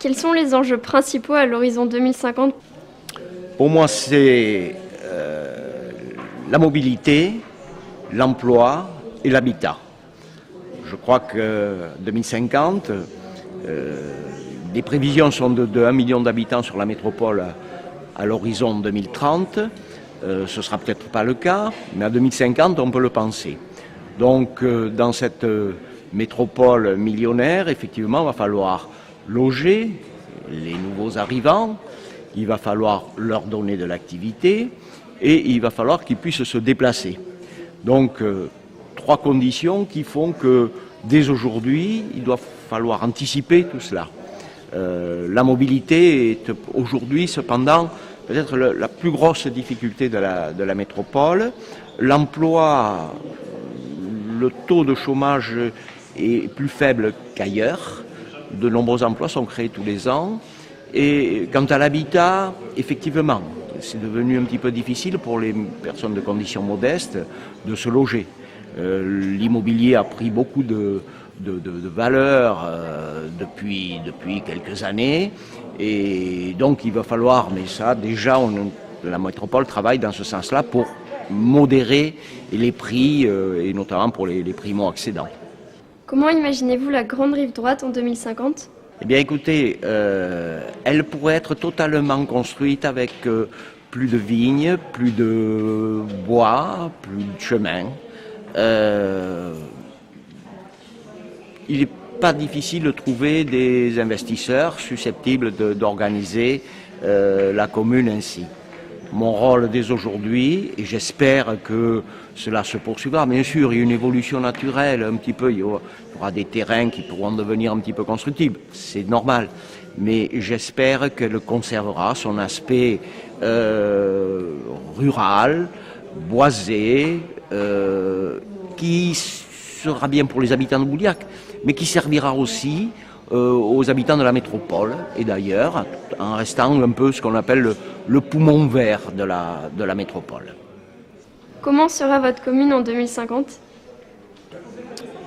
Quels sont les enjeux principaux à l'horizon 2050? Pour moi, c'est la mobilité, l'emploi et l'habitat. Je crois que 2050, les prévisions sont de 1 million d'habitants sur la métropole à l'horizon 2030. Ce ne sera peut-être pas le cas, mais à 2050, on peut le penser. Donc, dans cette métropole millionnaire, effectivement, il va falloir loger les nouveaux arrivants, il va falloir leur donner de l'activité et il va falloir qu'ils puissent se déplacer. Donc, trois conditions qui font que dès aujourd'hui, il doit falloir anticiper tout cela. La mobilité est aujourd'hui cependant peut-être la plus grosse difficulté de la métropole. L'emploi, le taux de chômage est plus faible qu'ailleurs. De nombreux emplois sont créés tous les ans. Et quant à l'habitat, effectivement, c'est devenu un petit peu difficile pour les personnes de conditions modestes de se loger. L'immobilier a pris beaucoup de valeur depuis quelques années et donc il va falloir, mais ça déjà la métropole travaille dans ce sens-là pour modérer les prix et notamment pour les primo-accédants. Comment imaginez-vous la grande rive droite en 2050? Eh bien écoutez, elle pourrait être totalement construite avec plus de vignes, plus de bois, plus de chemins. Il n'est pas difficile de trouver des investisseurs susceptibles d'organiser la commune ainsi. Mon rôle dès aujourd'hui, et j'espère que cela se poursuivra, bien sûr, il y a une évolution naturelle, un petit peu, il y aura des terrains qui pourront devenir un petit peu constructibles, c'est normal, mais j'espère qu'elle conservera son aspect rural, boisé, qui sera bien pour les habitants de Bouliac, mais qui servira aussi aux habitants de la métropole et d'ailleurs, en restant un peu ce qu'on appelle le poumon vert de la métropole. Comment sera votre commune en 2050?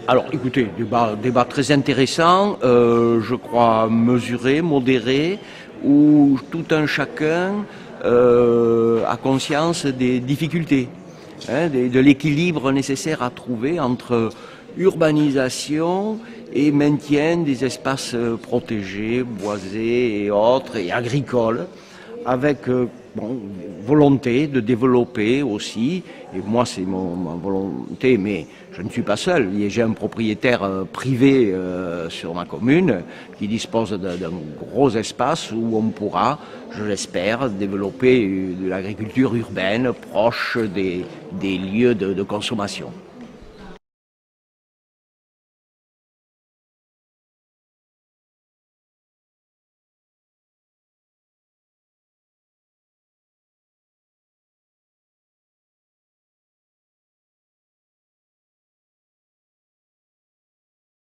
Alors écoutez, débat très intéressant, je crois mesuré, modéré, où tout un chacun a conscience des difficultés, de l'équilibre nécessaire à trouver entre urbanisation et maintien des espaces protégés, boisés et autres, et agricoles, avec volonté de développer aussi, et moi c'est ma volonté, mais je ne suis pas seul, j'ai un propriétaire privé sur ma commune qui dispose d'un gros espace où on pourra, je l'espère, développer de l'agriculture urbaine proche des lieux de consommation.